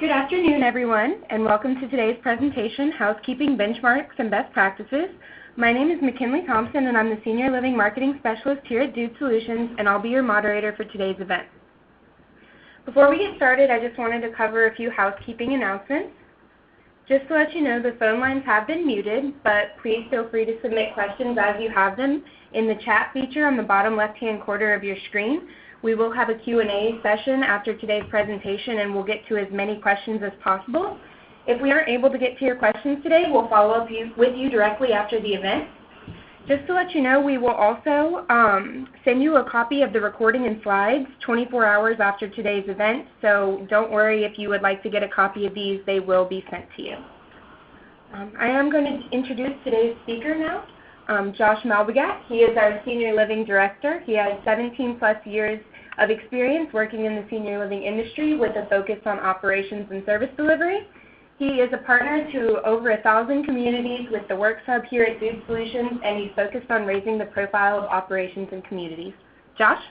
Good afternoon, everyone, and welcome to today's presentation, Housekeeping Benchmarks and Best Practices. My name is McKinley Thompson, and I'm the Senior Living Marketing Specialist here at Dude Solutions, and I'll be your moderator for today's event. Before we get started, I just wanted to cover a few housekeeping announcements. Just to let you know, the phone lines have been muted, but please feel free to submit questions as you have them in the chat feature on the bottom left-hand corner of your screen. We will have a Q&A session after today's presentation, and we'll get to as many questions as possible. If we aren't able to get to your questions today, we'll follow up with you directly after the event. Just to let you know, we will also send you a copy of the recording and slides 24 hours after today's event, so don't worry if you would like to get a copy of these. They will be sent to you. I am going to introduce today's speaker now. Josh Malbegat. He is our Senior Living Director. He has 17 plus years of experience working in the senior living industry with a focus on operations and service delivery. He is a partner to over 1,000 communities with the Works Hub here at Dude Solutions, and he's focused on raising the profile of operations in communities. Josh?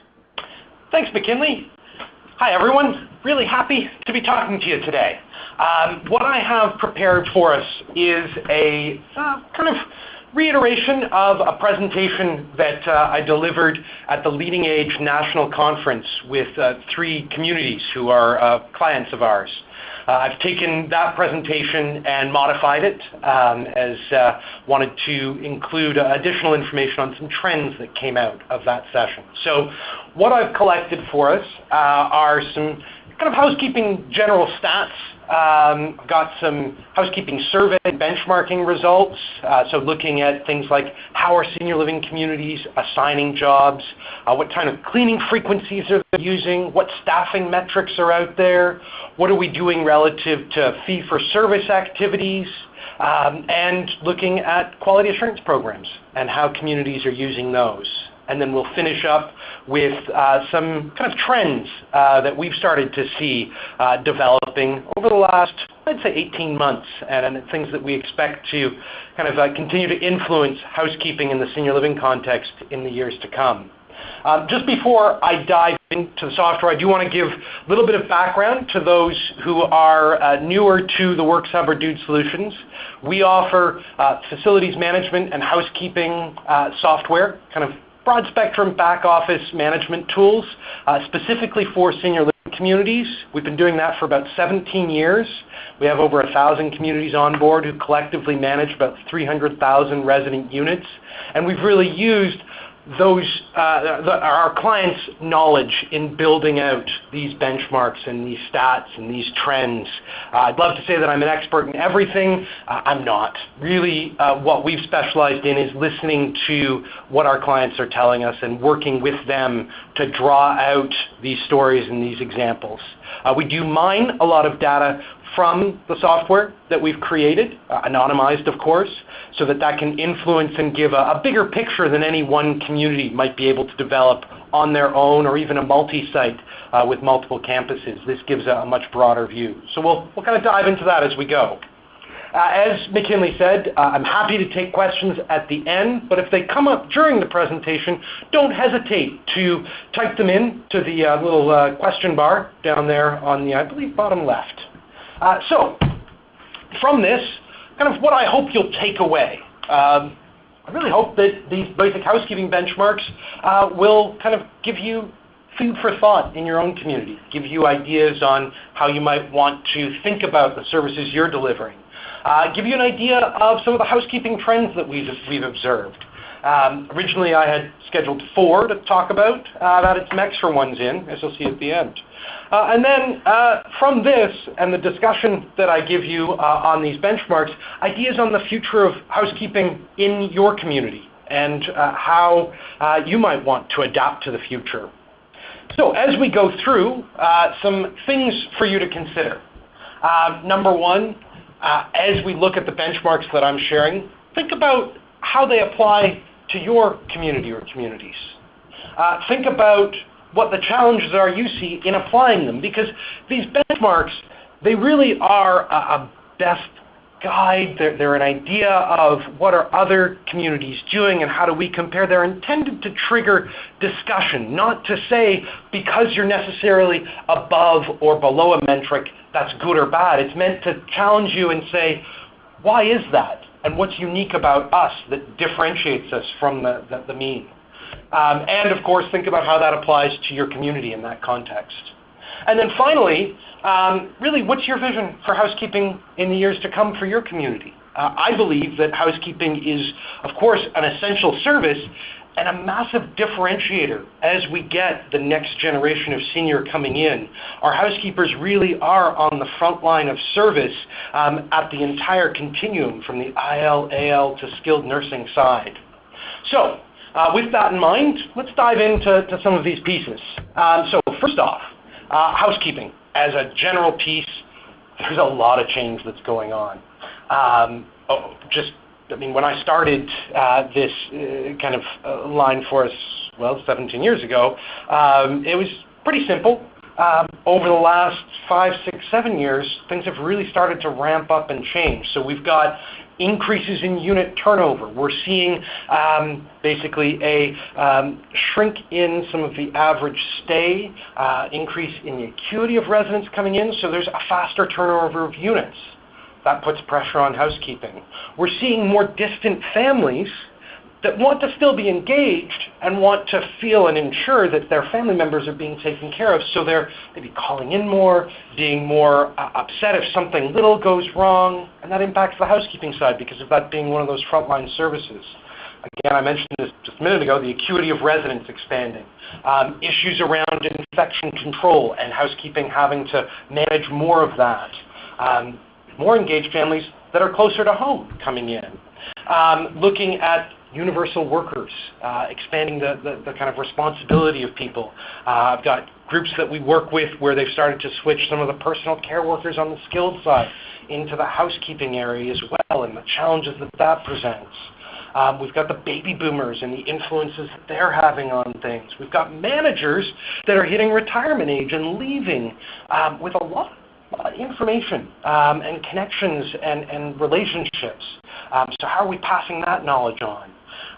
Thanks, McKinley. Hi, everyone. Really happy to be talking to you today. What I have prepared for us is a kind of reiteration of a presentation that I delivered at the LeadingAge National Conference with 3 communities who are clients of ours. I've taken that presentation and modified it as wanted to include additional information on some trends that came out of that session. So what I've collected for us are some kind of housekeeping general stats. I've got some housekeeping survey benchmarking results, so looking at things like how are senior living communities assigning jobs, what kind of cleaning frequencies are they using, what staffing metrics are out there, what are we doing relative to fee-for-service activities, and looking at quality assurance programs and how communities are using those. And then we'll finish up with some kind of trends that we've started to see developing over the last, I'd say, 18 months, and things that we expect to kind of continue to influence housekeeping in the senior living context in the years to come. Just before I dive into the software, I do want to give a little bit of background to those who are newer to the Works Hub or Dude Solutions. We offer facilities management and housekeeping software, kind of broad spectrum back office management tools, specifically for senior living communities. We've been doing that for about 17 years. We have over 1,000 communities on board who collectively manage about 300,000 resident units, and we've really used our clients' knowledge in building out these benchmarks and these stats and these trends. I'd love to say that I'm an expert in everything. I'm not. Really, what we've specialized in is listening to what our clients are telling us and working with them to draw out these stories and these examples. We do mine a lot of data from the software that we've created, anonymized of course, so that can influence and give a bigger picture than any one community might be able to develop on their own, or even a multi-site with multiple campuses. This gives a much broader view. So we'll kind of dive into that as we go. As McKinley said, I'm happy to take questions at the end, but if they come up during the presentation, don't hesitate to type them in to the little question bar down there on the, I believe, bottom left. So, from this, kind of what I hope you'll take away. I really hope that these basic housekeeping benchmarks will kind of give you food for thought in your own community, give you ideas on how you might want to think about the services you're delivering, give you an idea of some of the housekeeping trends that we've observed. Originally, I had scheduled 4 to talk about. I've added some extra ones in, as you'll see at the end. And then from this and the discussion that I give you on these benchmarks, ideas on the future of housekeeping in your community and how you might want to adapt to the future. So as we go through, some things for you to consider. Number one, as we look at the benchmarks that I'm sharing, think about how they apply to your community or communities. Think about what the challenges are you see in applying them, because these benchmarks, they really are a best guide, they're an idea of what are other communities doing and how do we compare. They're intended to trigger discussion, not to say because you're necessarily above or below a metric that's good or bad. It's meant to challenge you and say, why is that? And what's unique about us that differentiates us from the mean? And of course, think about how that applies to your community in that context. And then finally, really, what's your vision for housekeeping in the years to come for your community? I believe that housekeeping is, of course, an essential service and a massive differentiator as we get the next generation of senior coming in. Our housekeepers really are on the front line of service at the entire continuum from the IL, AL to skilled nursing side. So, with that in mind, let's dive into some of these pieces. So first off, housekeeping as a general piece, there's a lot of change that's going on. When I started this kind of line for us, 17 years ago, it was pretty simple. Over the last 5, 6, 7 years, things have really started to ramp up and change. So we've got increases in unit turnover. We're seeing basically a shrink in some of the average stay, increase in the acuity of residents coming in, so there's a faster turnover of units. That puts pressure on housekeeping. We're seeing more distant families that want to still be engaged and want to feel and ensure that their family members are being taken care of, so they're maybe calling in more, being more upset if something little goes wrong, and that impacts the housekeeping side because of that being one of those frontline services. Again, I mentioned this just a minute ago, the acuity of residents expanding, issues around infection control and housekeeping having to manage more of that, more engaged families that are closer to home coming in, looking at universal workers, expanding the kind of responsibility of people. I've got groups that we work with where they've started to switch some of the personal care workers on the skilled side into the housekeeping area as well, and the challenges that presents. We've got the baby boomers and the influences that they're having on things. We've got managers that are hitting retirement age and leaving with a lot of information and connections and relationships. So how are we passing that knowledge on?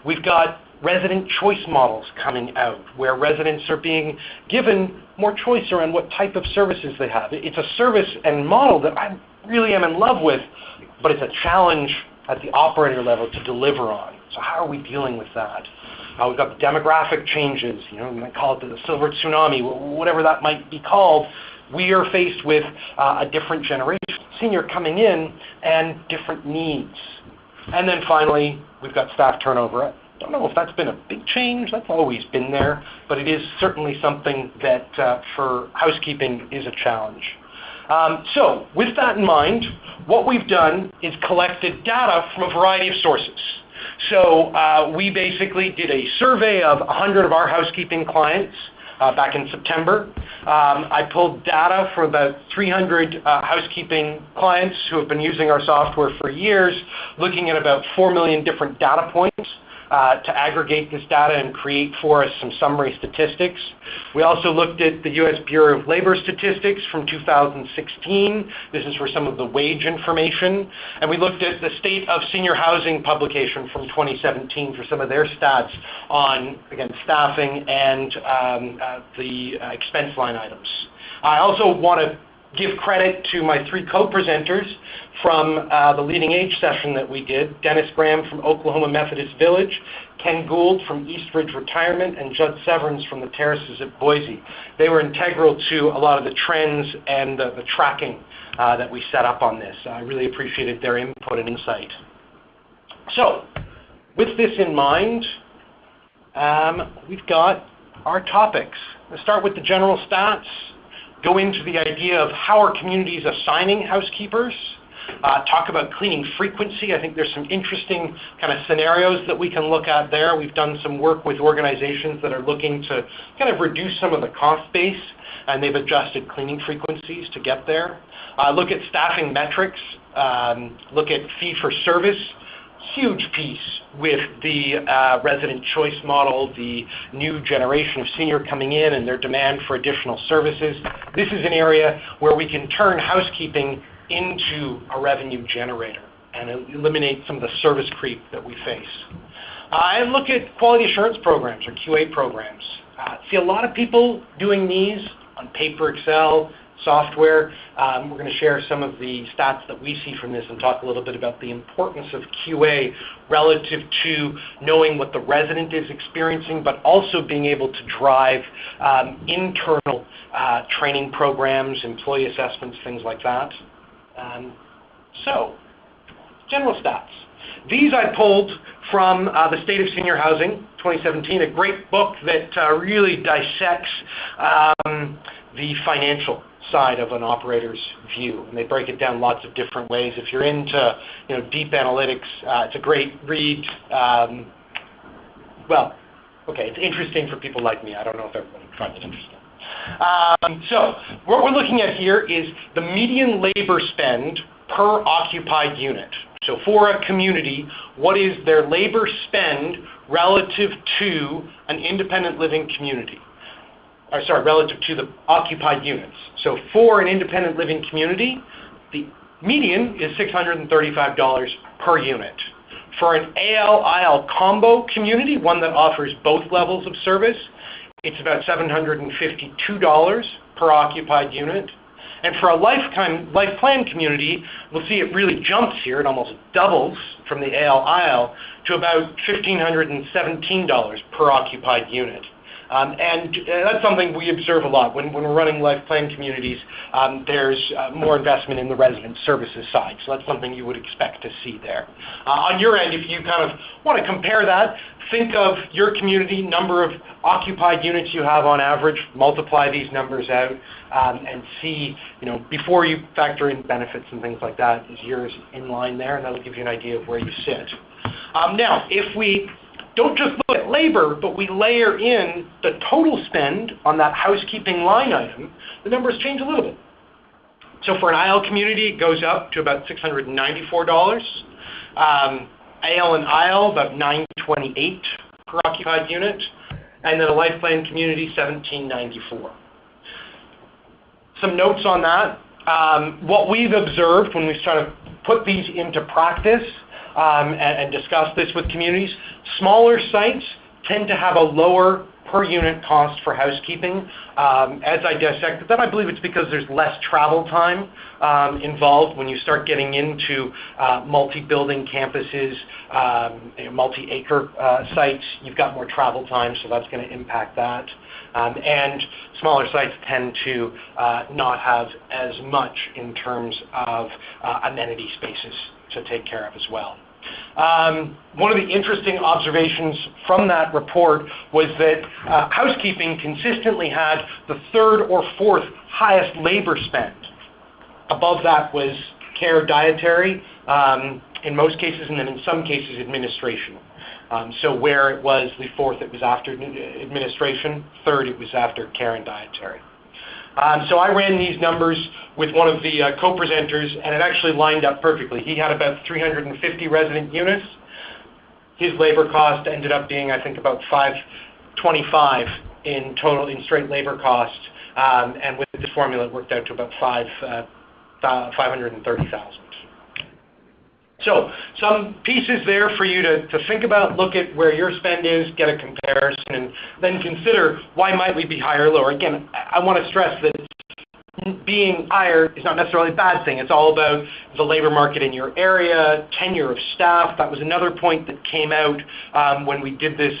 We've got resident choice models coming out where residents are being given more choice around what type of services they have. It's a service and model that I really am in love with, but it's a challenge at the operator level to deliver on. So how are we dealing with that? We've got the demographic changes, we might call it the silver tsunami, whatever that might be called. We are faced with a different generation, senior coming in, and different needs. And then finally, we've got staff turnover. I don't know if that's been a big change. That's always been there, but it is certainly something that for housekeeping is a challenge. So with that in mind, what we've done is collected data from a variety of sources. So we basically did a survey of 100 of our housekeeping clients back in September. I pulled data from about 300 housekeeping clients who have been using our software for years, looking at about 4 million different data points to aggregate this data and create for us some summary statistics. We also looked at the U.S. Bureau of Labor Statistics from 2016. This is for some of the wage information. And we looked at the State of Senior Housing publication from 2017 for some of their stats on, again, staffing and the expense line items. I also want to give credit to my 3 co-presenters from the LeadingAge session that we did, Dennis Graham from Oklahoma Methodist Village, Ken Gould from Eastridge Retirement, and Judd Severns from the Terraces at Boise. They were integral to a lot of the trends and the tracking that we set up on this. I really appreciated their input and insight. So, with this in mind, we've got our topics. Let's start with the general stats, go into the idea of how are communities assigning housekeepers, talk about cleaning frequency. I think there's some interesting kind of scenarios that we can look at there. We've done some work with organizations that are looking to kind of reduce some of the cost base, and they've adjusted cleaning frequencies to get there. Look at staffing metrics, look at fee-for-service. Huge piece with the resident choice model, the new generation of senior coming in and their demand for additional services. This is an area where we can turn housekeeping into a revenue generator. and eliminate some of the service creep that we face. And look at quality assurance programs or QA programs. See a lot of people doing these on paper, Excel, software. We're going to share some of the stats that we see from this and talk a little bit about the importance of QA relative to knowing what the resident is experiencing, but also being able to drive internal training programs, employee assessments, things like that. So, general stats. These I pulled from the State of Senior Housing 2017, a great book that really dissects the financial side of an operator's view, and they break it down lots of different ways. If you're into deep analytics, it's a great read. Well, okay, it's interesting for people like me. I don't know if everybody finds it interesting. So what we're looking at here is the median labor spend per occupied unit. So for a community, what is their labor spend relative to an independent living community? Relative to the occupied units. So for an independent living community, the median is $635 per unit. For an AL-IL combo community, one that offers both levels of service, it's about $752 per occupied unit. And for a life plan community, we'll see it really jumps here. It almost doubles from the AL-IL to about $1,517 per occupied unit. And that's something we observe a lot. When we're running life plan communities, there's more investment in the resident services side. So that's something you would expect to see there. On your end, if you kind of want to compare that, think of your community, number of occupied units you have on average, multiply these numbers out, and see, before you factor in benefits and things like that, is yours in line there? And that'll give you an idea of where you sit. Now, if we don't just look at labor, but we layer in the total spend on that housekeeping line item, the numbers change a little bit. So for an IL community, it goes up to about $694. AL and IL, about $928 per occupied unit. And then a life plan community, $1,794. Some notes on that. What we've observed when we try to put these into practice and discuss this with communities, smaller sites tend to have a lower per unit cost for housekeeping. As I dissected that, I believe it's because there's less travel time involved when you start getting into multi-building campuses, multi-acre sites. You've got more travel time, so that's going to impact that. And smaller sites tend to not have as much in terms of amenity spaces to take care of as well. One of the interesting observations from that report was that housekeeping consistently had the third or fourth highest labor spend. Above that was care, dietary, in most cases, and then in some cases administration. So where it was the fourth, it was after administration. Third, it was after care and dietary. So I ran these numbers with one of the co-presenters, and it actually lined up perfectly. He had about 350 resident units. His labor cost ended up being, I think, about $525 in total in straight labor cost, and with this formula, it worked out to about $530,000. So some pieces there for you to think about, look at where your spend is, get a comparison, and then consider why might we be higher or lower. Again, I want to stress that being higher is not necessarily a bad thing. It's all about the labor market in your area, tenure of staff. That was another point that came out when we did this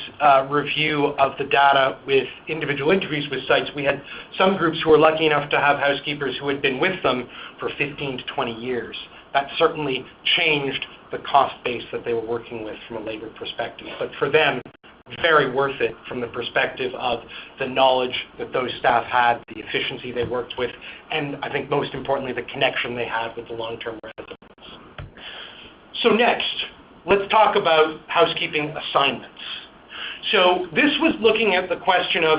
review of the data with individual interviews with sites. We had some groups who were lucky enough to have housekeepers who had been with them for 15 to 20 years. That certainly changed the cost base that they were working with from a labor perspective. But for them, very worth it from the perspective of the knowledge that those staff had, the efficiency they worked with, and I think most importantly, the connection they had with the long-term residents. So next, let's talk about housekeeping assignments. So this was looking at the question of,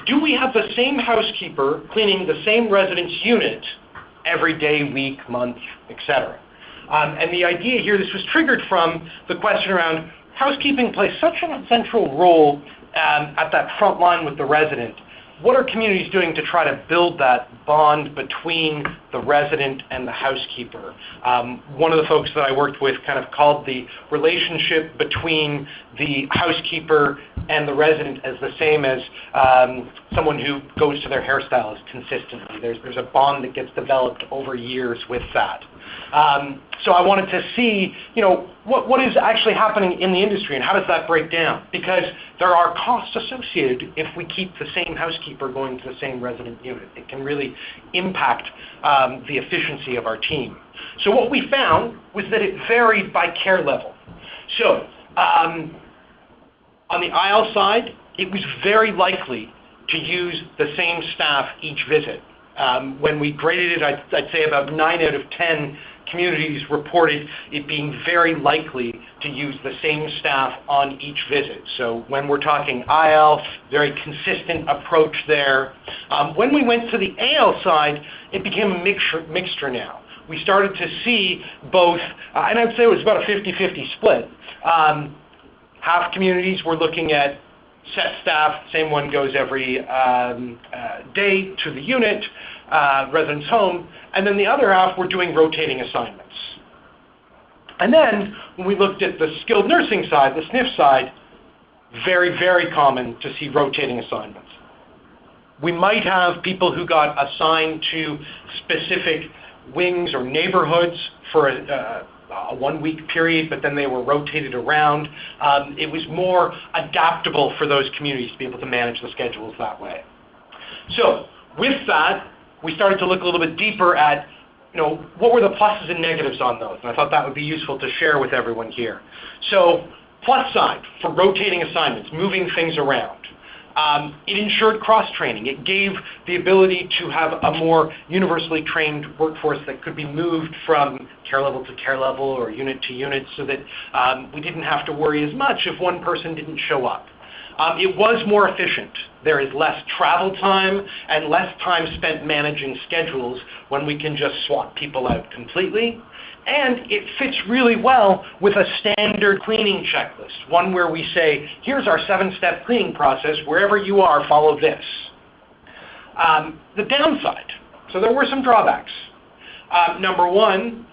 do we have the same housekeeper cleaning the same residence unit every day, week, month, etc.? And the idea here, this was triggered from the question around housekeeping plays such a central role at that front line with the resident. what are communities doing to try to build that bond between the resident and the housekeeper? One of the folks that I worked with kind of called the relationship between the housekeeper and the resident as the same as someone who goes to their hairstylist consistently. There's a bond that gets developed over years with that. So I wanted to see, what is actually happening in the industry and how does that break down? Because there are costs associated if we keep the same housekeeper going to the same resident unit. It can really impact the efficiency of our team. So what we found was that it varied by care level. So on the IL side, it was very likely to use the same staff each visit. When we graded it, I'd say about 9 out of 10 communities reported it being very likely to use the same staff on each visit. So when we're talking IL, very consistent approach there. When we went to the AL side, it became a mixture now. We started to see both, and I'd say it was about a 50-50 split. Half communities were looking at set staff, same one goes every day to the unit, resident's home, and then the other half were doing rotating assignments. And then when we looked at the skilled nursing side, the SNF side, very, very common to see rotating assignments. We might have people who got assigned to specific wings or neighborhoods for a 1-week period, but then they were rotated around. It was more adaptable for those communities to be able to manage the schedules that way. So with that, we started to look a little bit deeper at, what were the pluses and negatives on those? And I thought that would be useful to share with everyone here. So plus side for rotating assignments, moving things around. It ensured cross-training. It gave the ability to have a more universally trained workforce that could be moved from care level to care level or unit to unit so that we didn't have to worry as much if one person didn't show up. It was more efficient. There is less travel time and less time spent managing schedules when we can just swap people out completely. And it fits really well with a standard cleaning checklist, one where we say, here's our 7-step cleaning process. Wherever you are, follow this. The downside. So there were some drawbacks. Number one,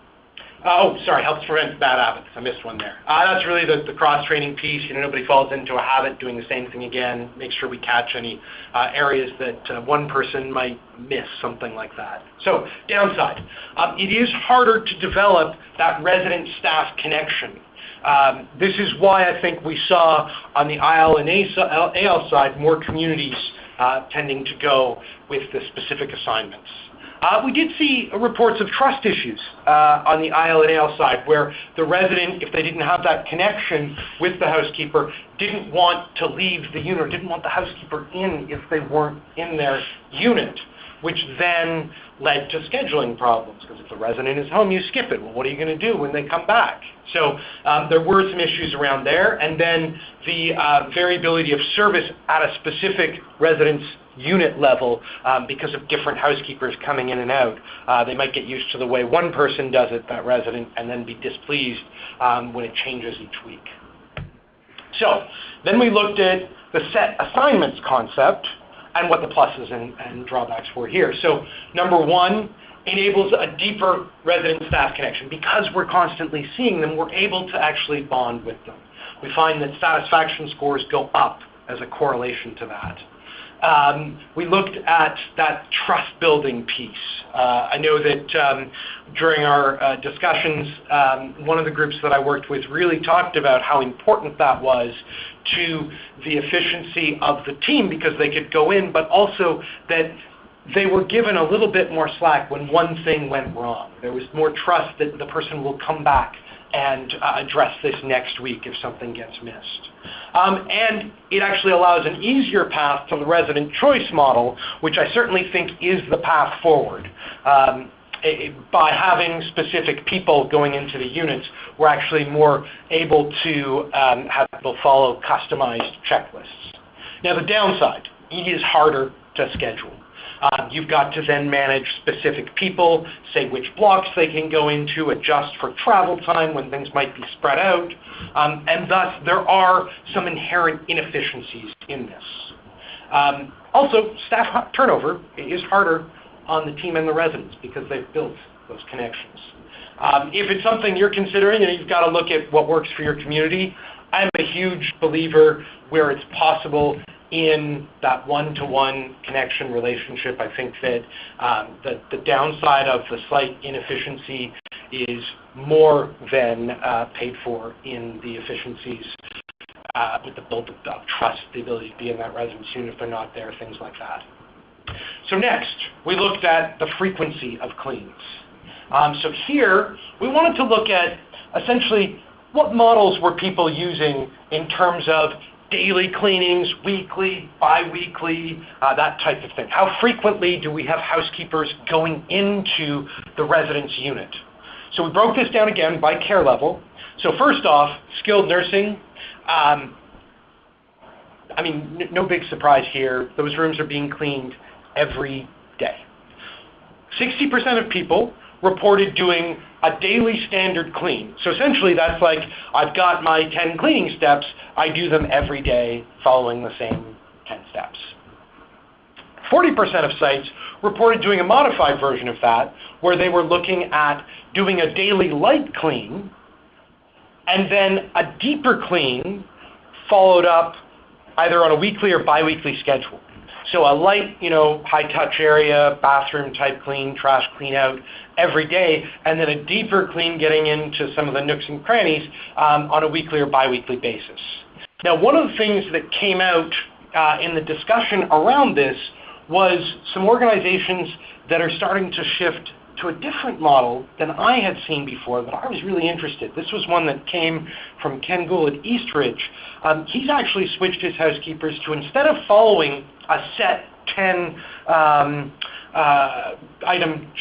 helps prevent bad habits. I missed one there. That's really the cross-training piece. Nobody falls into a habit doing the same thing again. Make sure we catch any areas that one person might miss, something like that. So downside, it is harder to develop that resident-staff connection. This is why I think we saw on the IL and AL side more communities tending to go with the specific assignments. We did see reports of trust issues on the IL and AL side where the resident, if they didn't have that connection with the housekeeper, didn't want to leave the unit or didn't want the housekeeper in if they weren't in their unit, which then led to scheduling problems because if the resident is home, you skip it. Well, what are you going to do when they come back? So there were some issues around there. And then the variability of service at a specific residence unit level because of different housekeepers coming in and out. They might get used to the way one person does it, that resident, and then be displeased when it changes each week. So then we looked at the set assignments concept and what the pluses and drawbacks were here. So number one, enables a deeper resident-staff connection. Because we're constantly seeing them, we're able to actually bond with them. We find that satisfaction scores go up as a correlation to that. We looked at that trust-building piece. I know that during our discussions, one of the groups that I worked with really talked about how important that was to the efficiency of the team because they could go in, but also that they were given a little bit more slack when one thing went wrong. There was more trust that the person will come back and address this next week if something gets missed. And it actually allows an easier path to the resident choice model, which I certainly think is the path forward. By having specific people going into the units, we're actually more able to have people follow customized checklists. Now the downside, it is harder to schedule. You've got to then manage specific people, say which blocks they can go into, adjust for travel time when things might be spread out, and thus there are some inherent inefficiencies in this. Also, staff turnover is harder on the team and the residents because they've built those connections. If it's something you're considering, you've got to look at what works for your community. I'm a huge believer where it's possible in that one-to-one connection relationship. I think that the downside of the slight inefficiency is more than paid for in the efficiencies with the build of trust, the ability to be in that residence unit if they're not there, things like that. So next, we looked at the frequency of cleans. So here, we wanted to look at essentially what models were people using in terms of daily cleanings, weekly, bi-weekly, that type of thing. How frequently do we have housekeepers going into the residence unit? So we broke this down again by care level. So first off, skilled nursing. No big surprise here. Those rooms are being cleaned every day. 60% of people reported doing a daily standard clean. So essentially that's like, I've got my 10 cleaning steps, I do them every day following the same 10 steps. 40% of sites reported doing a modified version of that, where they were looking at doing a daily light clean and then a deeper clean followed up either on a weekly or bi-weekly schedule. So a light, high-touch area, bathroom type clean, trash clean out every day, and then a deeper clean getting into some of the nooks and crannies on a weekly or bi-weekly basis. Now, one of the things that came out in the discussion around this was some organizations that are starting to shift to a different model than I had seen before, that I was really interested. This was one that came from Ken Gould at Eastridge. He's actually switched his housekeepers to, instead of following a set 10 item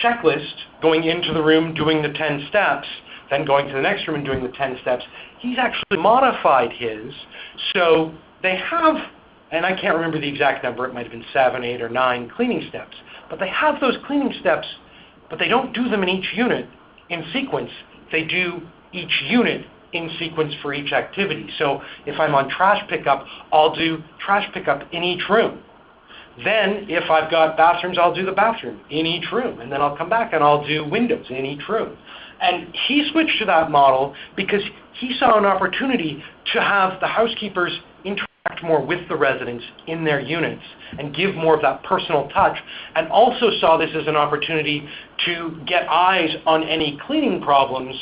checklist, going into the room, doing the 10 steps, then going to the next room and doing the 10 steps, he's actually modified his. So they have, and I can't remember the exact number, it might have been 7, 8, or 9 cleaning steps, but they have those cleaning steps, but they don't do them in each unit in sequence. They do each unit in sequence for each activity. So if I'm on trash pickup, I'll do trash pickup in each room. Then if I've got bathrooms, I'll do the bathroom in each room. And then I'll come back and I'll do windows in each room. And he switched to that model because he saw an opportunity to have the housekeepers interact more with the residents in their units and give more of that personal touch, and also saw this as an opportunity to get eyes on any cleaning problems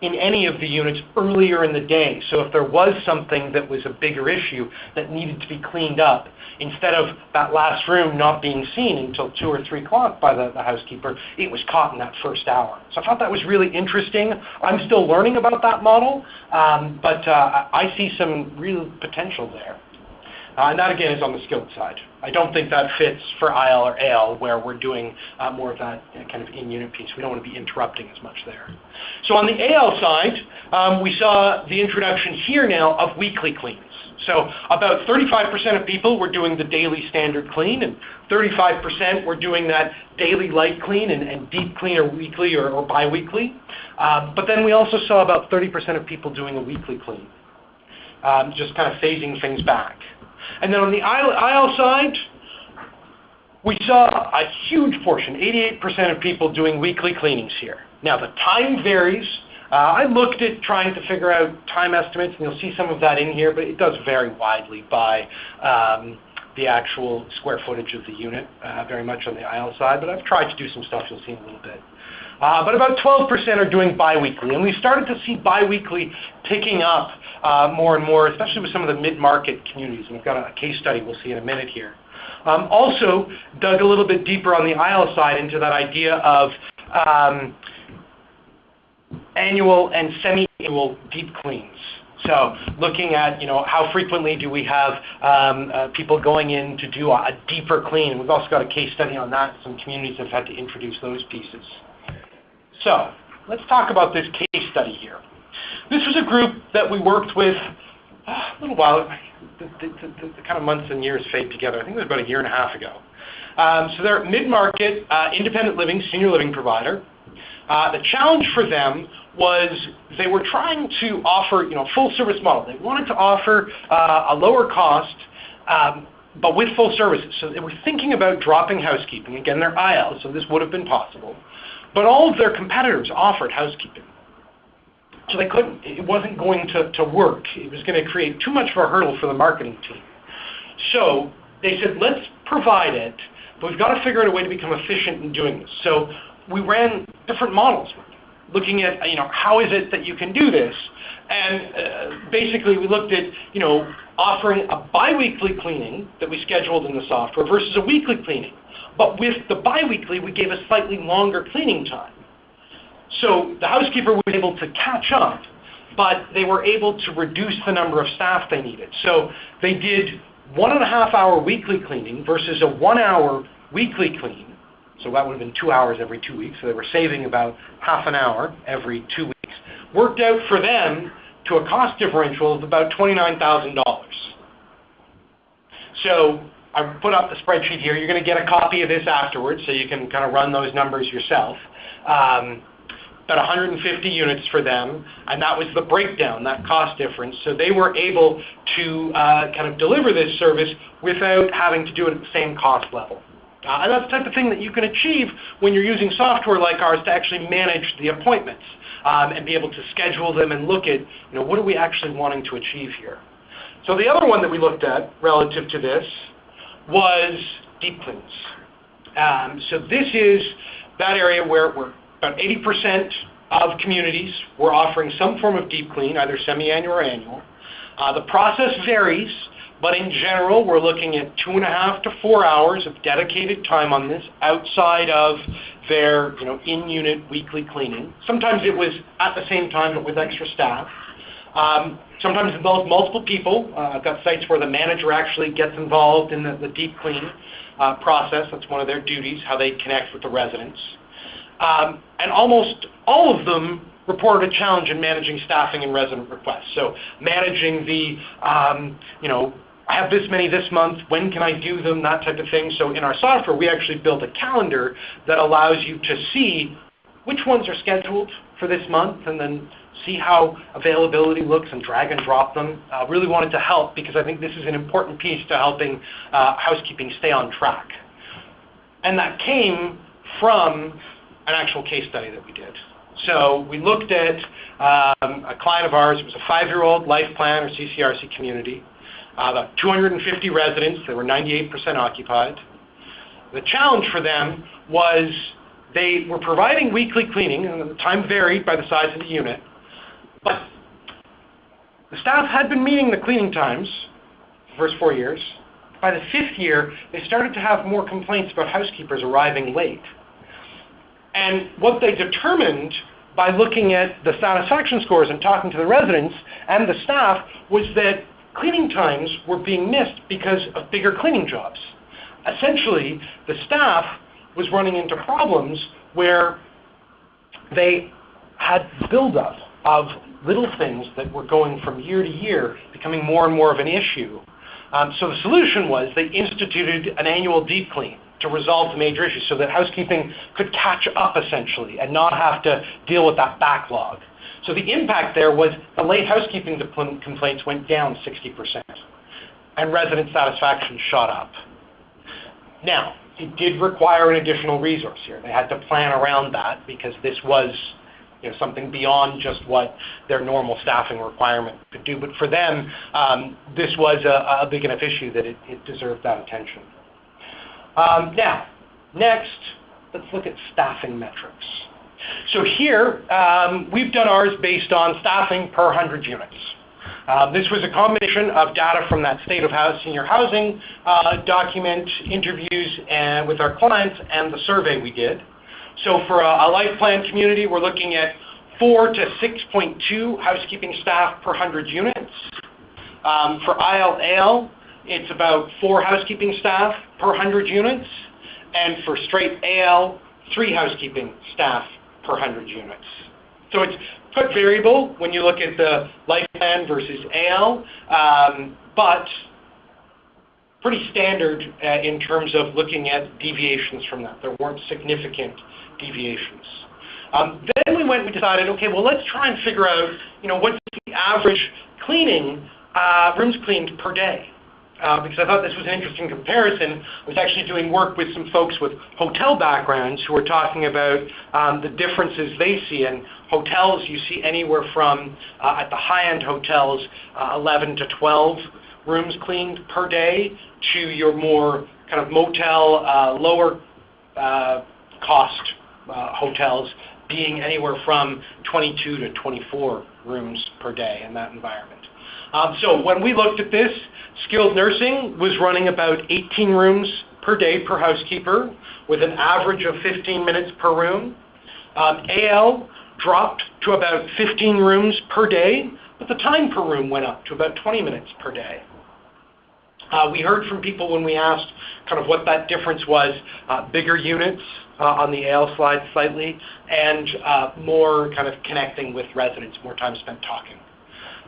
in any of the units earlier in the day. So if there was something that was a bigger issue that needed to be cleaned up, instead of that last room not being seen until 2 or 3 o'clock by the housekeeper, it was caught in that first hour. So I thought that was really interesting. I'm still learning about that model, but I see some real potential there. And that, again, is on the skilled side. I don't think that fits for IL or AL, where we're doing more of that kind of in-unit piece. We don't want to be interrupting as much there. So on the AL side, we saw the introduction here now of weekly cleans. So about 35% of people were doing the daily standard clean, and 35% were doing that daily light clean and deep clean, or weekly or bi-weekly. But then we also saw about 30% of people doing a weekly clean, just kind of phasing things back. And then on the IL side, we saw a huge portion, 88% of people doing weekly cleanings here. Now, the time varies. I looked at trying to figure out time estimates, and you'll see some of that in here, but it does vary widely by the actual square footage of the unit, very much on the IL side, but I've tried to do some stuff you'll see in a little bit. But about 12% are doing bi-weekly, and we started to see bi-weekly picking up more and more, especially with some of the mid-market communities, and we've got a case study we'll see in a minute here. Also dug a little bit deeper on the IL side into that idea of annual and semi-annual deep cleans. So looking at, how frequently do we have people going in to do a deeper clean. We've also got a case study on that. Some communities have had to introduce those pieces. So let's talk about this case study here. This was a group that we worked with a little while. The kind of months and years fade together. I think it was about a year and a half ago. So they're mid-market, independent living, senior living provider. The challenge for them was they were trying to offer, full service model. They wanted to offer a lower cost, but with full services. So they were thinking about dropping housekeeping. Again, they're IL, so this would have been possible. But all of their competitors offered housekeeping. So they couldn't, it wasn't going to work. It was going to create too much of a hurdle for the marketing team. So they said, let's provide it, but we've got to figure out a way to become efficient in doing this. So we ran different models, looking at, how is it that you can do this? And basically we looked at, offering a biweekly cleaning that we scheduled in the software versus a weekly cleaning. But with the biweekly, we gave a slightly longer cleaning time. So the housekeeper was able to catch up, but they were able to reduce the number of staff they needed. So they did 1.5 hour weekly cleaning versus a 1 hour weekly clean. So that would have been 2 hours every 2 weeks. So they were saving about half an hour every 2 weeks. Worked out for them to a cost differential of about $29,000. So I put up the spreadsheet here. You're going to get a copy of this afterwards, so you can kind of run those numbers yourself. About 150 units for them, and that was the breakdown, that cost difference. So they were able to kind of deliver this service without having to do it at the same cost level. And that's the type of thing that you can achieve when you're using software like ours to actually manage the appointments and be able to schedule them and look at, what are we actually wanting to achieve here. So the other one that we looked at relative to this was deep cleans. So this is that area where we're about 80% of communities were offering some form of deep clean, either semi-annual or annual. The process varies, but in general, we're looking at 2.5 to 4 hours of dedicated time on this outside of their in-unit weekly cleaning. Sometimes it was at the same time, but with extra staff. Sometimes it involves multiple people. I've got sites where the manager actually gets involved in the deep clean process. That's one of their duties, how they connect with the residents. And almost all of them reported a challenge in managing staffing and resident requests. So managing the, I have this many this month, when can I do them, that type of thing. So in our software, we actually built a calendar that allows you to see which ones are scheduled for this month and then see how availability looks and drag and drop them. Really wanted to help because I think this is an important piece to helping housekeeping stay on track. And that came from an actual case study that we did. So we looked at a client of ours. It was a 5-year-old life plan or CCRC community, about 250 residents. They were 98% occupied. The challenge for them was they were providing weekly cleaning, and the time varied by the size of the unit, but the staff had been meeting the cleaning times the first 4 years. By the 5th year, they started to have more complaints about housekeepers arriving late. And what they determined by looking at the satisfaction scores and talking to the residents and the staff was that cleaning times were being missed because of bigger cleaning jobs. Essentially, the staff was running into problems where they had buildup of little things that were going from year to year, becoming more and more of an issue. So the solution was they instituted an annual deep clean to resolve the major issues so that housekeeping could catch up essentially and not have to deal with that backlog. So the impact there was the late housekeeping complaints went down 60% and resident satisfaction shot up. Now, it did require an additional resource here. They had to plan around that because this was something beyond just what their normal staffing requirement could do. But for them, this was a big enough issue that it deserved that attention. Now, next, let's look at staffing metrics. So here, we've done ours based on staffing per 100 units. This was a combination of data from that State of Senior Housing document, interviews with our clients, and the survey we did. So for a life plan community, we're looking at 4 to 6.2 housekeeping staff per 100 units. For IL/AL, it's about 4 housekeeping staff per 100 units. And for straight AL, 3 housekeeping staff per 100 units. So it's quite variable when you look at the life plan versus AL, but pretty standard in terms of looking at deviations from that. There weren't significant deviations. Then we decided, okay, well, let's try and figure out, what's the average cleaning, rooms cleaned per day. because I thought this was an interesting comparison. I was actually doing work with some folks with hotel backgrounds who were talking about the differences they see. In hotels, you see anywhere from, at the high-end hotels, 11 to 12 rooms cleaned per day, to your more kind of motel, lower cost hotels being anywhere from 22 to 24 rooms per day in that environment. So when we looked at this, skilled nursing was running about 18 rooms per day per housekeeper, with an average of 15 minutes per room. AL dropped to about 15 rooms per day, but the time per room went up to about 20 minutes per day. We heard from people when we asked kind of what that difference was, bigger units on the AL slide slightly, and more kind of connecting with residents, more time spent talking.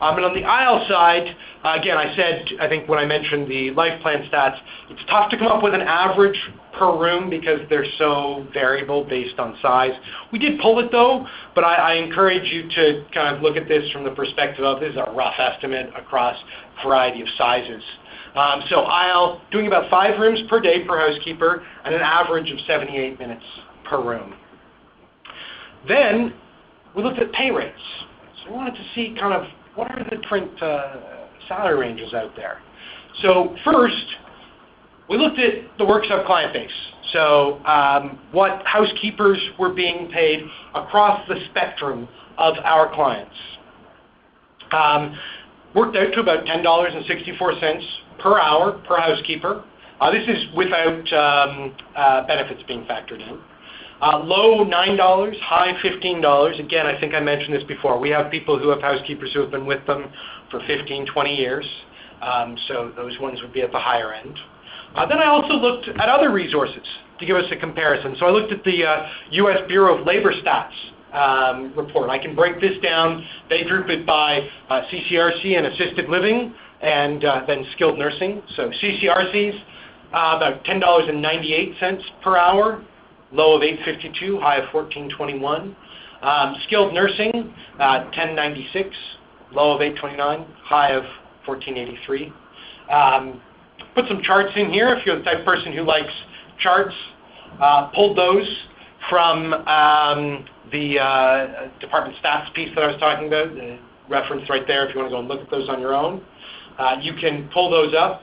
And on the IL side, again, I think when I mentioned the life plan stats, it's tough to come up with an average per room because they're so variable based on size. We did pull it though, but I encourage you to kind of look at this from the perspective of this is a rough estimate across a variety of sizes. So IL doing about 5 rooms per day per housekeeper and an average of 78 minutes per room. Then we looked at pay rates. So we wanted to see kind of what are the different salary ranges out there. So first, we looked at the worksub client base. So what housekeepers were being paid across the spectrum of our clients. Worked out to about $10.64 per hour per housekeeper. This is without benefits being factored in. Low $9, high $15. Again, I think I mentioned this before. We have people who have housekeepers who have been with them for 15, 20 years. So those ones would be at the higher end. Then I also looked at other resources to give us a comparison. So I looked at the U.S. Bureau of Labor Stats report. I can break this down. They group it by CCRC and assisted living, and then skilled nursing. So CCRCs, about $10.98 per hour, low of $8.52, high of $14.21. Skilled nursing, $10.96, low of $8.29, high of $14.83. Put some charts in here if you're the type of person who likes charts. Pulled those from the department stats piece that I was talking about, the reference right there if you want to go and look at those on your own. You can pull those up.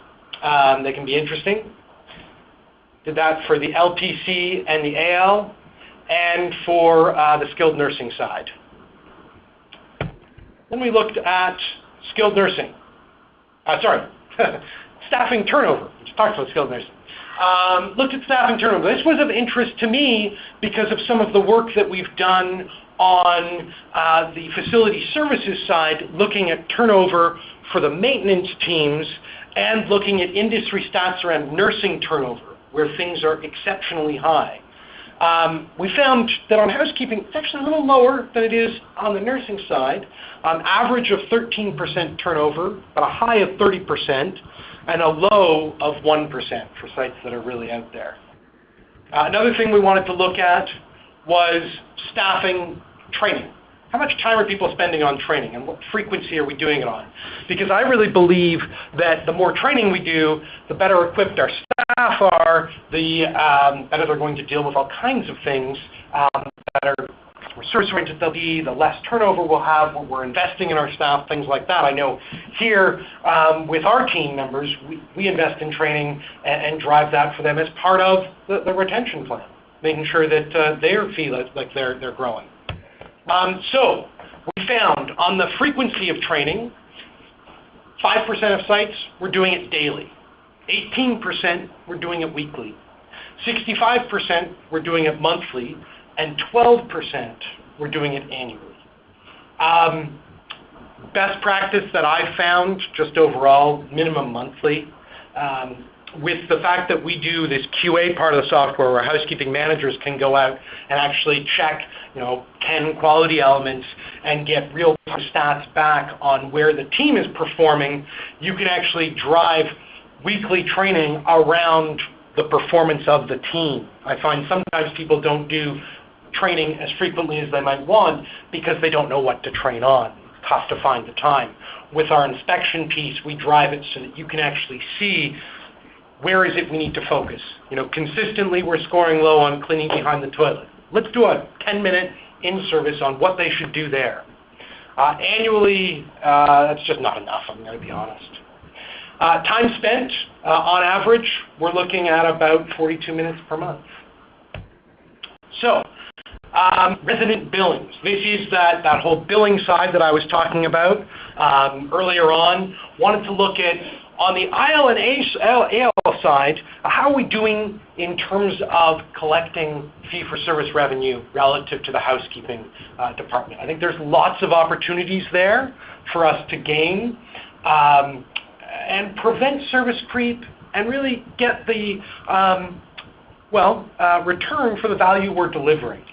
They can be interesting. Did that for the LTC and the AL, and for the skilled nursing side. Then we looked at skilled nursing. Staffing turnover. We just talked about skilled nursing. Looked at staffing turnover. This was of interest to me because of some of the work that we've done on the facility services side, looking at turnover for the maintenance teams and looking at industry stats around nursing turnover, where things are exceptionally high. We found that on housekeeping, it's actually a little lower than it is on the nursing side. Average of 13% turnover, but a high of 30%, and a low of 1% for sites that are really out there. Another thing we wanted to look at was staffing training. How much time are people spending on training, and what frequency are we doing it on? Because I really believe that the more training we do, the better equipped our staff are, the better they're going to deal with all kinds of things that are more service-oriented they'll be, the less turnover we'll have when we're investing in our staff, things like that. I know here with our team members, we invest in training and drive that for them as part of the retention plan, making sure that they feel like they're growing. So we found on the frequency of training, 5% of sites were doing it daily, 18% were doing it weekly, 65% were doing it monthly, and 12% were doing it annually. Best practice that I found, just overall, minimum monthly. With the fact that we do this QA part of the software where housekeeping managers can go out and actually check 10 quality elements and get real-time stats back on where the team is performing, you can actually drive weekly training around the performance of the team. I find sometimes people don't do training as frequently as they might want because they don't know what to train on. tough to find the time. With our inspection piece, we drive it so that you can actually see where is it we need to focus. Consistently we're scoring low on cleaning behind the toilet. Let's do a 10-minute in-service on what they should do there. Annually, that's just not enough, I'm going to be honest. Time spent, on average, we're looking at about 42 minutes per month. So, resident billings. This is that whole billing side that I was talking about earlier on. Wanted to look at, on the IL and AL side, how are we doing in terms of collecting fee-for-service revenue relative to the housekeeping department? I think there's lots of opportunities there for us to gain and prevent service creep and really get the, return for the value we're delivering.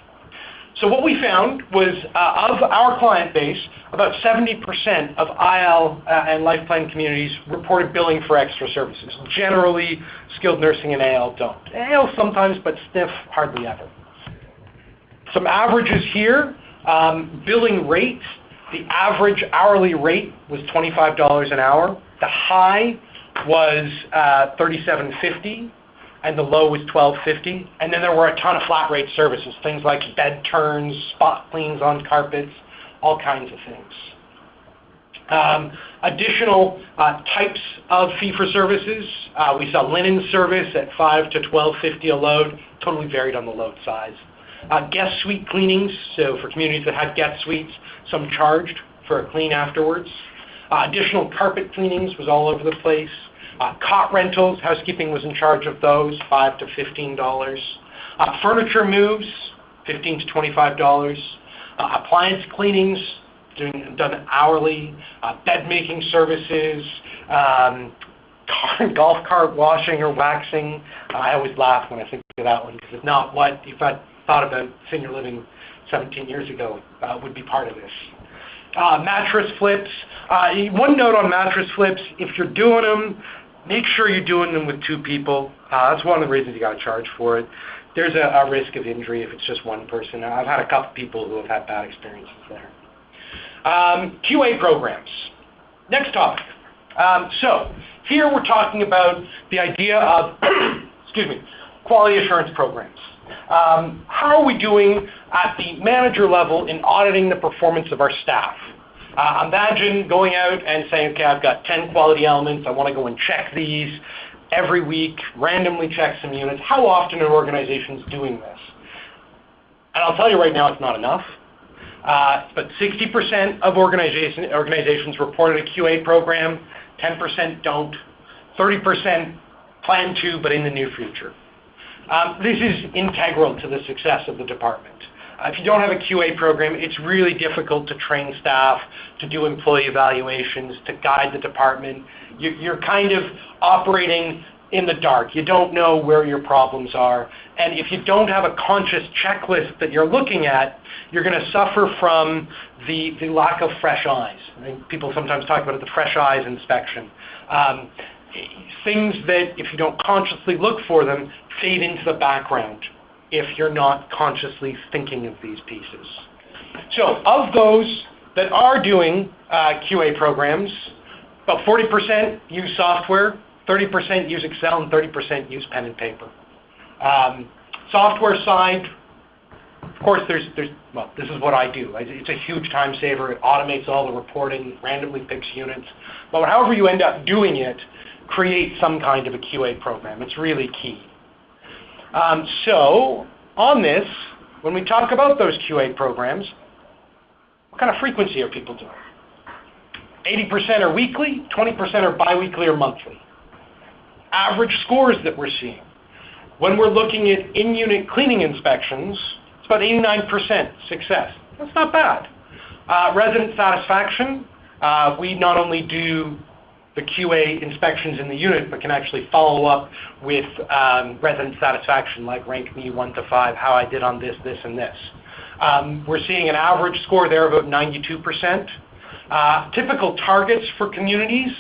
So what we found was of our client base, about 70% of IL and life plan communities reported billing for extra services. Generally, skilled nursing and AL don't. AL sometimes, but SNF hardly ever. Some averages here, billing rates. The average hourly rate was $25 an hour. The high was $37.50. And the low was $12.50. And then there were a ton of flat rate services, things like bed turns, spot cleans on carpets, all kinds of things. Additional types of fee-for-services, we saw linen service at $5 to $12.50 a load, totally varied on the load size. Guest suite cleanings, so for communities that had guest suites, some charged for a clean afterwards. Additional carpet cleanings was all over the place. Cot rentals, housekeeping was in charge of those, $5 to $15. Furniture moves, $15 to $25. Appliance cleanings, done hourly. Bed making services, golf cart washing or waxing. I always laugh when I think of that one because it's not what, if I thought about senior living 17 years ago, would be part of this. Mattress flips. One note on mattress flips, if you're doing them, make sure you're doing them with two people. That's one of the reasons you got to charge for it. There's a risk of injury if it's just one person. I've had a couple people who have had bad experiences there. QA programs. Next topic. So here we're talking about the idea of quality assurance programs. How are we doing at the manager level in auditing the performance of our staff? Imagine going out and saying, okay, I've got 10 quality elements. I want to go and check these every week, randomly check some units. How often are organizations doing this? And I'll tell you right now, it's not enough. But 60% of organizations reported a QA program, 10% don't, 30% plan to, but in the near future. This is integral to the success of the department. If you don't have a QA program, it's really difficult to train staff, to do employee evaluations, to guide the department. You're kind of operating in the dark. You don't know where your problems are. And if you don't have a conscious checklist that you're looking at, you're going to suffer from the lack of fresh eyes. I think people sometimes talk about it, the fresh eyes inspection. Things that, if you don't consciously look for them, fade into the background if you're not consciously thinking of these pieces. So of those that are doing QA programs, about 40% use software, 30% use Excel, and 30% use pen and paper. Software side, of course, this is what I do. It's a huge time saver. It automates all the reporting, randomly picks units. But however you end up doing it, create some kind of a QA program. It's really key. So on this, when we talk about those QA programs, what kind of frequency are people doing? 80% are weekly, 20% are biweekly or monthly. Average scores that we're seeing. When we're looking at in-unit cleaning inspections, it's about 89% success. That's not bad. Resident satisfaction, we not only do the QA inspections in the unit, but can actually follow up with resident satisfaction, like rank me 1 to 5, how I did on this, this, and this. We're seeing an average score there of about 92%. Typical targets for communities,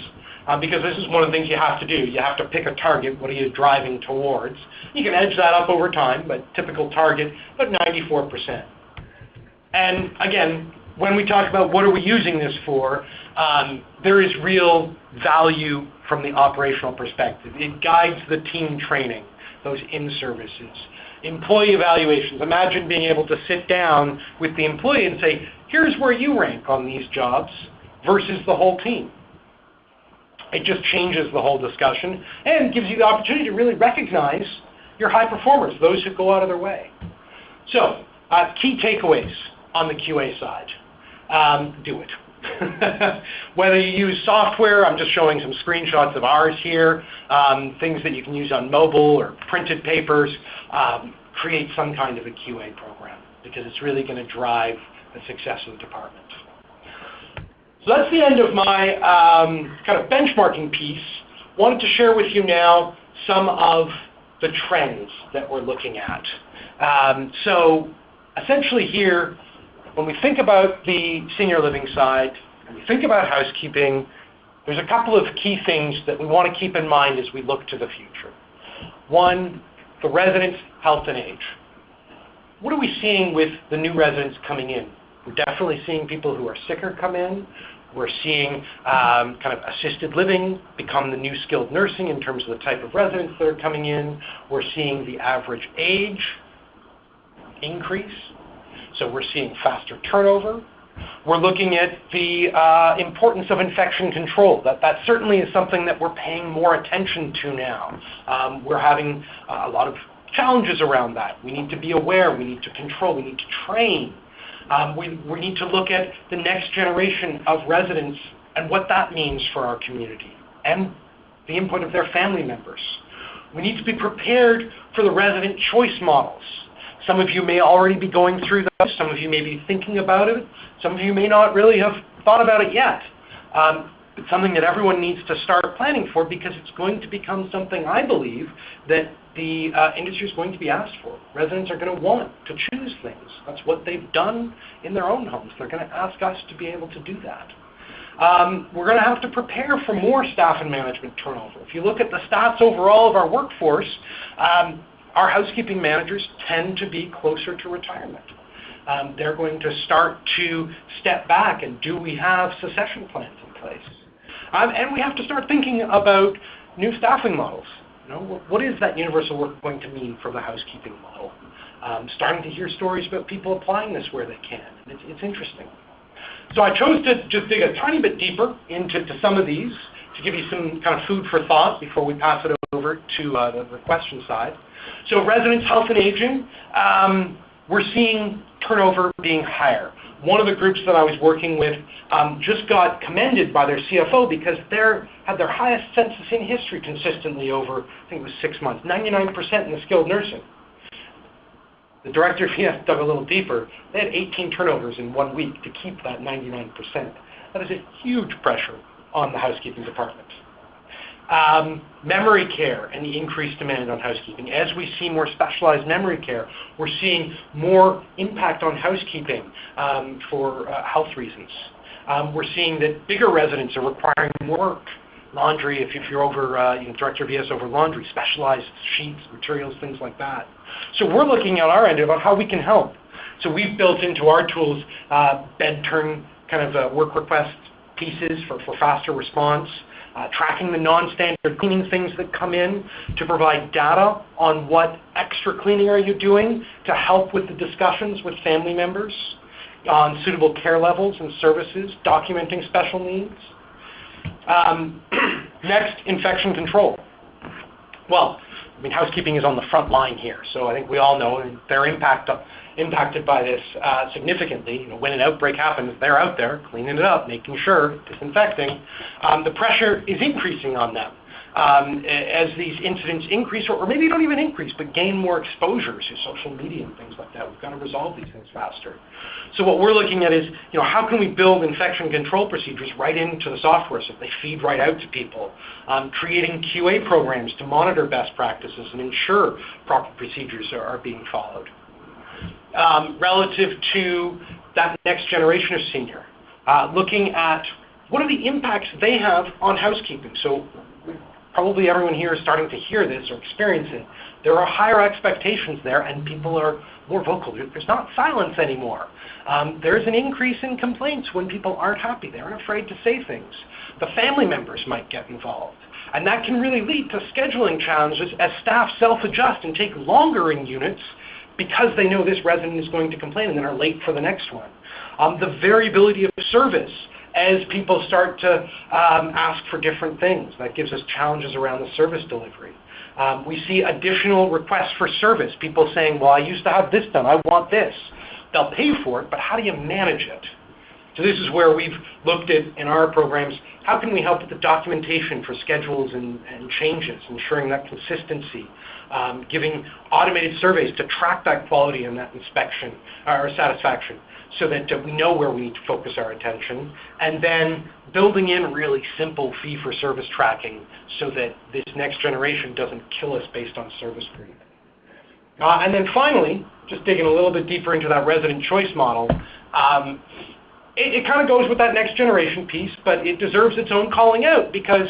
because this is one of the things you have to do. You have to pick a target. What are you driving towards? You can edge that up over time, but typical target, about 94%. And again, when we talk about what are we using this for, there is real value from the operational perspective. It guides the team training, those in-services. Employee evaluations. Imagine being able to sit down with the employee and say, here's where you rank on these jobs versus the whole team. It just changes the whole discussion and gives you the opportunity to really recognize your high performers, those who go out of their way. So, key takeaways on the QA side. Do it. Whether you use software, I'm just showing some screenshots of ours here, things that you can use on mobile or printed papers, create some kind of a QA program because it's really going to drive the success of the department. So that's the end of my kind of benchmarking piece. Wanted to share with you now some of the trends that we're looking at. So essentially here, when we think about the senior living side, when we think about housekeeping, there's a couple of key things that we want to keep in mind as we look to the future. One, the residents' health and age. What are we seeing with the new residents coming in? We're definitely seeing people who are sicker come in. We're seeing kind of assisted living become the new skilled nursing in terms of the type of residents that are coming in. We're seeing the average age increase. So we're seeing faster turnover. We're looking at the importance of infection control. That certainly is something that we're paying more attention to now. We're having a lot of challenges around that. We need to be aware. We need to control. We need to train. We need to look at the next generation of residents and what that means for our community and the input of their family members. We need to be prepared for the resident choice models. Some of you may already be going through those. Some of you may be thinking about it. Some of you may not really have thought about it yet. It's something that everyone needs to start planning for because it's going to become something, I believe, that the industry is going to be asked for. Residents are going to want to choose things. That's what they've done in their own homes. They're going to ask us to be able to do that. We're going to have to prepare for more staff and management turnover. If you look at the stats overall of our workforce, our housekeeping managers tend to be closer to retirement. They're going to start to step back and do we have succession plans in place? And we have to start thinking about new staffing models. You know, what is that universal work going to mean for the housekeeping model? Starting to hear stories about people applying this where they can. It's interesting. So I chose to just dig a tiny bit deeper into some of these to give you some kind of food for thought before we pass it over to the question side. So residents' health and aging, we're seeing turnover being higher. One of the groups that I was working with just got commended by their CFO because they had their highest census in history consistently over, I think it was 6 months, 99% in the skilled nursing. The director of ES dug a little deeper. They had 18 turnovers in 1 week to keep that 99%. That is a huge pressure on the housekeeping department. Memory care and the increased demand on housekeeping. As we see more specialized memory care, we're seeing more impact on housekeeping for health reasons. We're seeing that bigger residents are requiring more work. Laundry, if you're over, director of ES over laundry, specialized sheets, materials, things like that. So we're looking at our end about how we can help. So we've built into our tools bed turn kind of work request pieces for faster response, tracking the non-standard cleaning things that come in to provide data on what extra cleaning are you doing to help with the discussions with family members on suitable care levels and services, documenting special needs. Next, infection control. Well, I mean, housekeeping is on the front line here, so I think we all know they're impacted by this significantly. You know, when an outbreak happens, they're out there cleaning it up, making sure, disinfecting. The pressure is increasing on them as these incidents increase, or maybe don't even increase, but gain more exposure to social media and things like that. We've got to resolve these things faster. So what we're looking at is, how can we build infection control procedures right into the software so they feed right out to people? Creating QA programs to monitor best practices and ensure proper procedures are being followed. Relative to that next generation of senior, looking at what are the impacts they have on housekeeping. So probably everyone here is starting to hear this or experience it. There are higher expectations there, and people are more vocal. There's not silence anymore. There's an increase in complaints when people aren't happy. They aren't afraid to say things. The family members might get involved. And that can really lead to scheduling challenges as staff self-adjust and take longer in units because they know this resident is going to complain and then are late for the next one. The variability of service as people start to ask for different things. That gives us challenges around the service delivery. We see additional requests for service, people saying, well, I used to have this done, I want this. They'll pay for it, but how do you manage it? So this is where we've looked at, in our programs, how can we help with the documentation for schedules and changes, ensuring that consistency, giving automated surveys to track that quality and that inspection or satisfaction so that we know where we need to focus our attention, and then building in really simple fee-for-service tracking so that this next generation doesn't kill us based on service creep. And then finally, just digging a little bit deeper into that resident choice model, it kind of goes with that next generation piece, but it deserves its own calling out because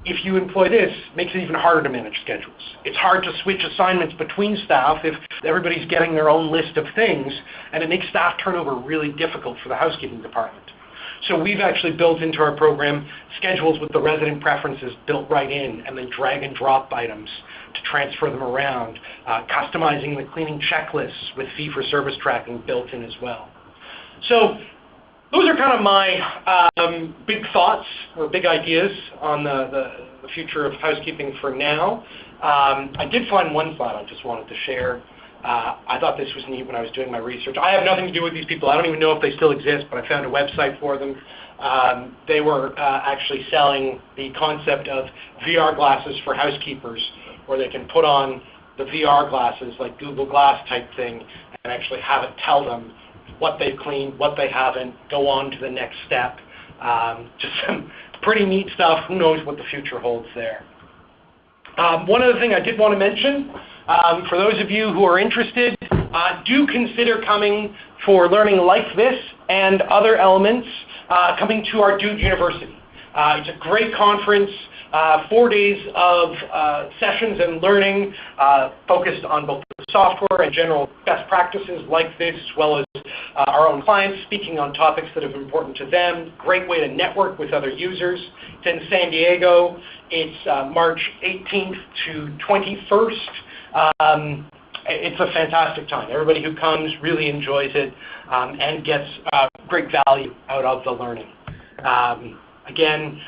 if you employ this, it makes it even harder to manage schedules. It's hard to switch assignments between staff if everybody's getting their own list of things, and it makes staff turnover really difficult for the housekeeping department. So we've actually built into our program schedules with the resident preferences built right in, and then drag and drop items to transfer them around, customizing the cleaning checklists with fee-for-service tracking built in as well. So those are kind of my big thoughts or big ideas on the future of housekeeping for now. I did find one slide I just wanted to share. I thought this was neat when I was doing my research. I have nothing to do with these people. I don't even know if they still exist, but I found a website for them. They were actually selling the concept of VR glasses for housekeepers, where they can put on the VR glasses, like Google Glass type thing, and actually have it tell them what they've cleaned, what they haven't, go on to the next step. Just some pretty neat stuff. Who knows what the future holds there. One other thing I did want to mention, for those of you who are interested, do consider coming for learning like this and other elements, coming to our Dude University. It's a great conference, 4 days of sessions and learning focused on both the software and general best practices like this, as well as our own clients speaking on topics that are important to them. Great way to network with other users. It's in San Diego. It's March 18th to 21st. It's a fantastic time. Everybody who comes really enjoys it and gets great value out of the learning. Again,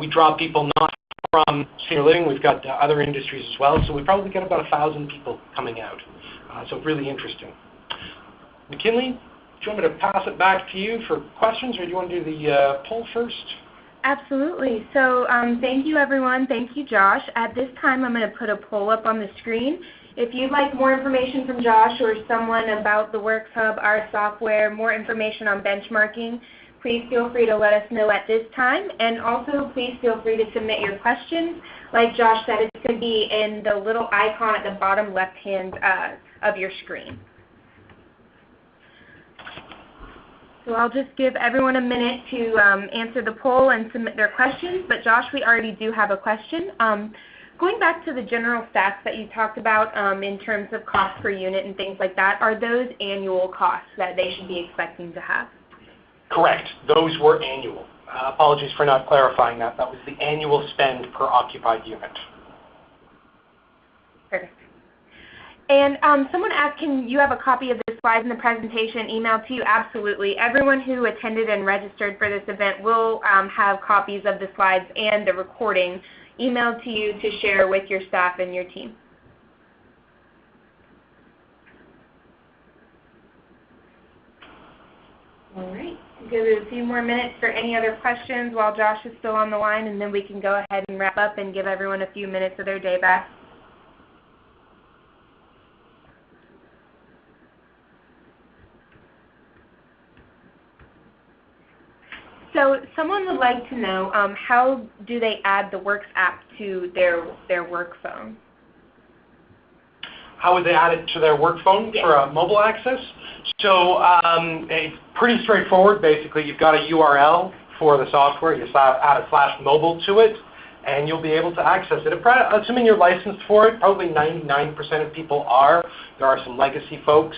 we draw people not from senior living. We've got other industries as well, so we probably get about 1,000 people coming out. So really interesting. McKinley, do you want me to pass it back to you for questions, or do you want to do the poll first? Absolutely. So thank you, everyone. Thank you, Josh. At this time, I'm going to put a poll up on the screen. If you'd like more information from Josh or someone about the Works Hub, our software, more information on benchmarking, please feel free to let us know at this time. And also, please feel free to submit your questions. Like Josh said, it's going to be in the little icon at the bottom left-hand of your screen. So I'll just give everyone a minute to answer the poll and submit their questions. But Josh, we already do have a question. Going back to the general stats that you talked about in terms of cost per unit and things like that, are those annual costs that they should be expecting to have? Correct. Those were annual. Apologies for not clarifying that. That was the annual spend per occupied unit. Perfect. And someone asked, can you have a copy of the slides in the presentation emailed to you? Absolutely. Everyone who attended and registered for this event will have copies of the slides and the recording emailed to you to share with your staff and your team. All right. Give it a few more minutes for any other questions while Josh is still on the line, and then we can go ahead and wrap up and give everyone a few minutes of their day back. So someone would like to know how do they add the Works app to their work phone? How would they add it to their work phone for mobile access? So it's pretty straightforward. Basically, you've got a URL for the software. You add a /mobile to it, and you'll be able to access it. Assuming you're licensed for it, probably 99% of people are. There are some legacy folks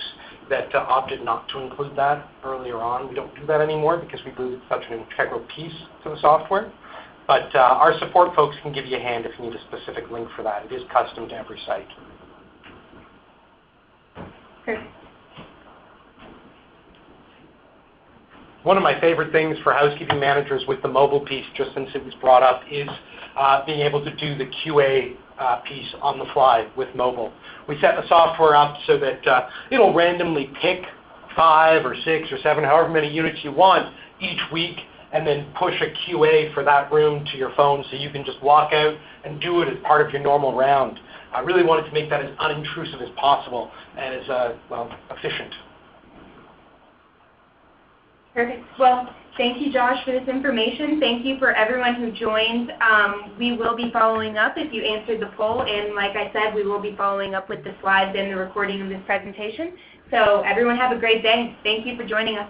that opted not to include that earlier on. We don't do that anymore because we believe it's such an integral piece to the software. But our support folks can give you a hand if you need a specific link for that. It is custom to every site. Perfect. One of my favorite things for housekeeping managers with the mobile piece, just since it was brought up, is being able to do the QA piece on the fly with mobile. We set the software up so that it'll randomly pick 5 or 6 or 7, however many units you want each week, and then push a QA for that room to your phone so you can just walk out and do it as part of your normal round. I really wanted to make that as unintrusive as possible and as, efficient. Perfect. Well, thank you, Josh, for this information. Thank you for everyone who joined. We will be following up if you answered the poll, and like I said, we will be following up with the slides and the recording of this presentation. So everyone have a great day. Thank you for joining us.